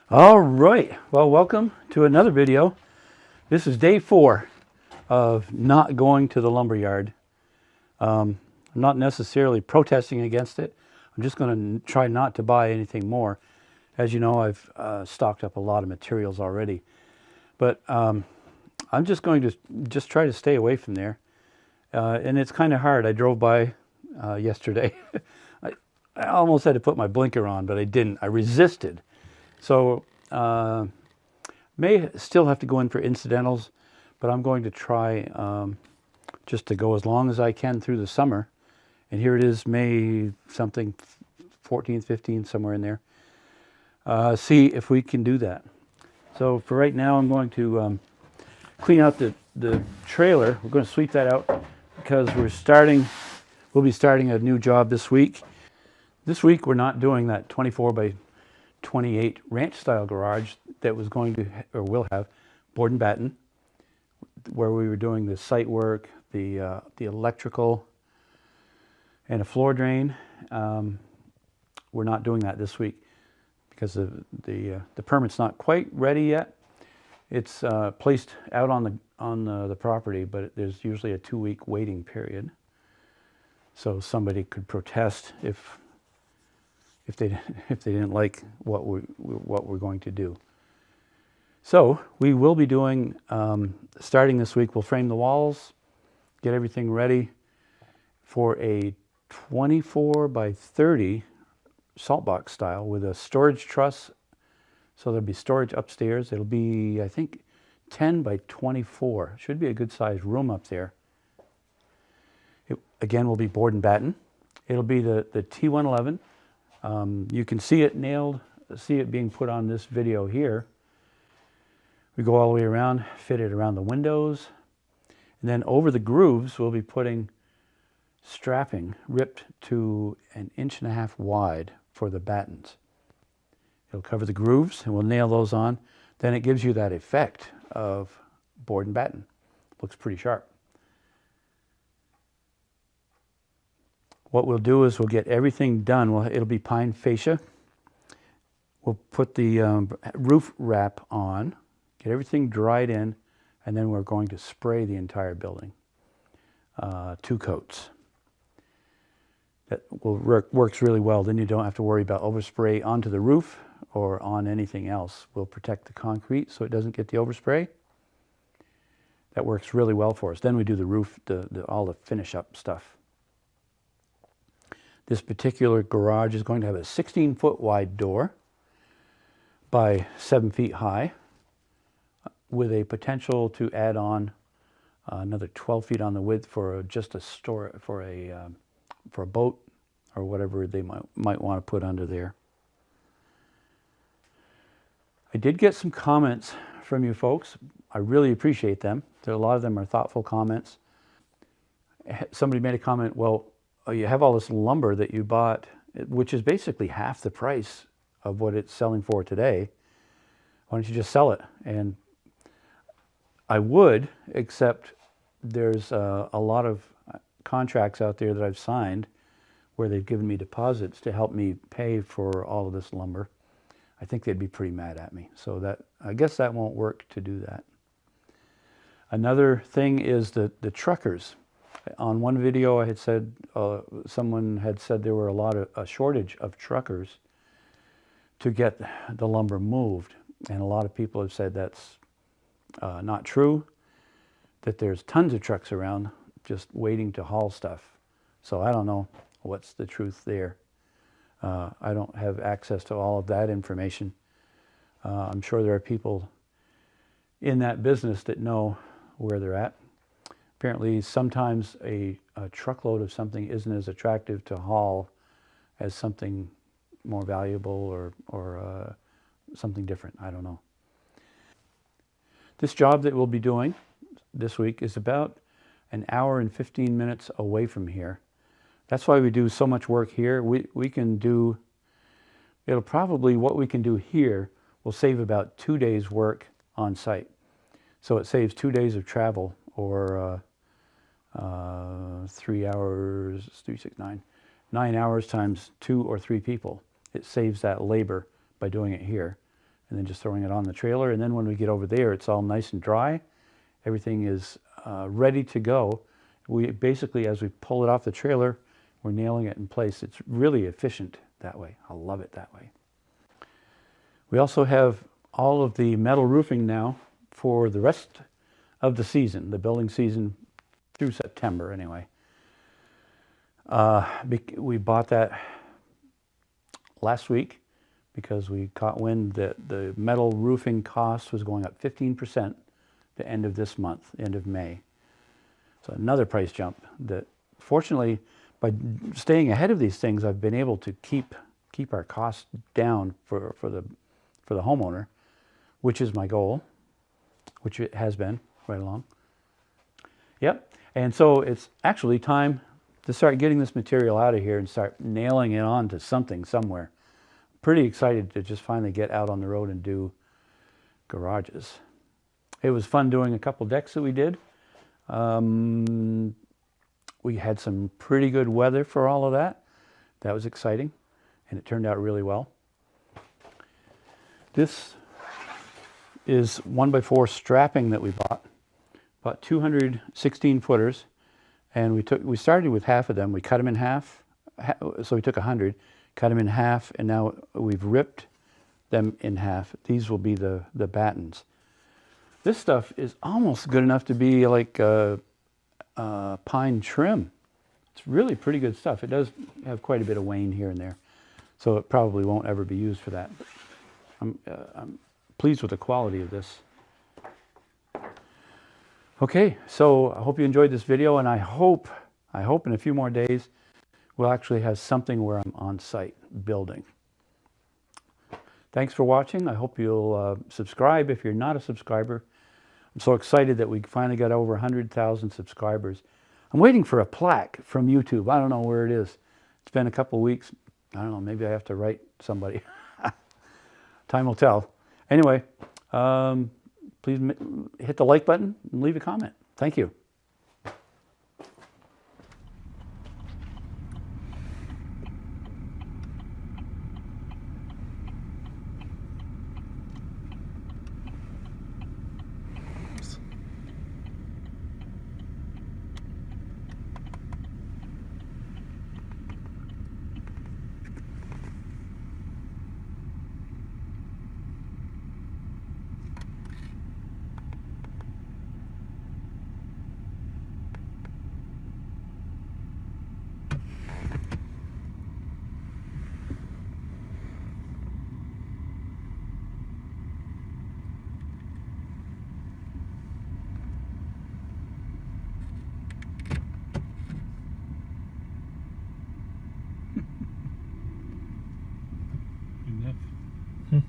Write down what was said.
All right, well, welcome to another video. This is day 4 of not going to the lumberyard. I'm not necessarily protesting against it. I'm just going to try not to buy anything more. As you know, I've stocked up a lot of materials already. But I'm just going to try to stay away from there. And it's kind of hard. I drove by yesterday. I almost had to put my blinker on, but I didn't. I resisted. So may still have to go in for incidentals, but I'm going to try just to go as long as I can through the summer. And here it is, May something, 14th, 15th, somewhere in there. See if we can do that. So for right now, I'm going to clean out the trailer. We're going to sweep that out because we'll be starting a new job this week. This week, we're not doing that 24 by 28 ranch style garage that was going to or will have board and batten, where we were doing the site work, the electrical, and a floor drain. We're not doing that this week because the permit's not quite ready yet. It's placed out on the property, but there's usually a 2-week waiting period. So somebody could protest if they didn't like what we're going to do. So we will be doing, starting this week, we'll frame the walls, get everything ready for a 24 by 30 salt box style with a storage truss. So there'll be storage upstairs. It'll be, I think, 10 by 24. Should be a good sized room up there. It, again, will be board and batten. It'll be the T111. You can see it nailed, see it being put on this video here. We go all the way around, fit it around the windows, and then over the grooves we'll be putting strapping ripped to 1.5 inches wide for the battens. It'll cover the grooves and we'll nail those on. Then it gives you that effect of board and batten. Looks pretty sharp. What we'll do is we'll get everything done. It'll be pine fascia. We'll put the roof wrap on, get everything dried in, and then we're going to spray the entire building. 2 coats. That works really well. Then you don't have to worry about overspray onto the roof or on anything else. We'll protect the concrete so it doesn't get the overspray. That works really well for us. Then we do the roof, all the finish up stuff. This particular garage is going to have a 16-foot wide door by 7 feet high, with a potential to add on another 12 feet on the width for just a store for a boat or whatever they might want to put under there. I did get some comments from you folks. I really appreciate them. A lot of them are thoughtful comments. Somebody made a comment, well, you have all this lumber that you bought, which is basically half the price of what it's selling for today. Why don't you just sell it? And I would, except there's a lot of contracts out there that I've signed where they've given me deposits to help me pay for all of this lumber. I think they'd be pretty mad at me. So that, I guess that won't work to do that. Another thing is the truckers. On one video I had said, someone had said there were a shortage of truckers to get the lumber moved. And a lot of people have said that's not true, that there's tons of trucks around just waiting to haul stuff. So I don't know what's the truth there. I don't have access to all of that information. I'm sure there are people in that business that know where they're at. Apparently, sometimes a truckload of something isn't as attractive to haul as something more valuable or something different. I don't know. This job that we'll be doing this week is about 1 hour and 15 minutes away from here. That's why we do so much work here. We can do, it'll probably, what we can do here will save about 2 days work on site. So it saves 2 days of travel, or 3 hours, 3, 6, 9, 9 hours times 2 or 3 people. It saves that labor by doing it here. and then just throwing it on the trailer. And then when we get over there, it's all nice and dry. Everything is ready to go. We basically, as we pull it off the trailer, we're nailing it in place. It's really efficient that way. I love it that way. We also have all of the metal roofing now for the rest of the season, the building season through September anyway. We bought that last week because we caught wind that the metal roofing cost was going up 15% the end of this month, end of May. So another price jump that fortunately by staying ahead of these things, I've been able to keep our costs down for the homeowner, which is my goal, which it has been right along. Yep, and so it's actually time to start getting this material out of here and start nailing it on to something somewhere. Pretty excited to just finally get out on the road and do garages. It was fun doing a couple decks that we did. We had some pretty good weather for all of that. That was exciting, and it turned out really well. This is 1x4 strapping that we bought. Bought 200 16-footers, and we started with half of them. We cut them in half, so we took 100, cut them in half, and now we've ripped them in half. These will be the battens. This stuff is almost good enough to be like pine trim. It's really pretty good stuff. It does have quite a bit of wane here and there, so it probably won't ever be used for that. But I'm pleased with the quality of this. Okay, so I hope you enjoyed this video, and I hope in a few more days we'll actually have something where I'm on site building. Thanks for watching. I hope you'll subscribe if you're not a subscriber. I'm so excited that we finally got over 100,000 subscribers. I'm waiting for a plaque from YouTube. I don't know where it is. It's been a couple weeks. I don't know, maybe I have to write somebody. Time will tell. Anyway, please hit the like button and leave a comment. Thank you. Enough.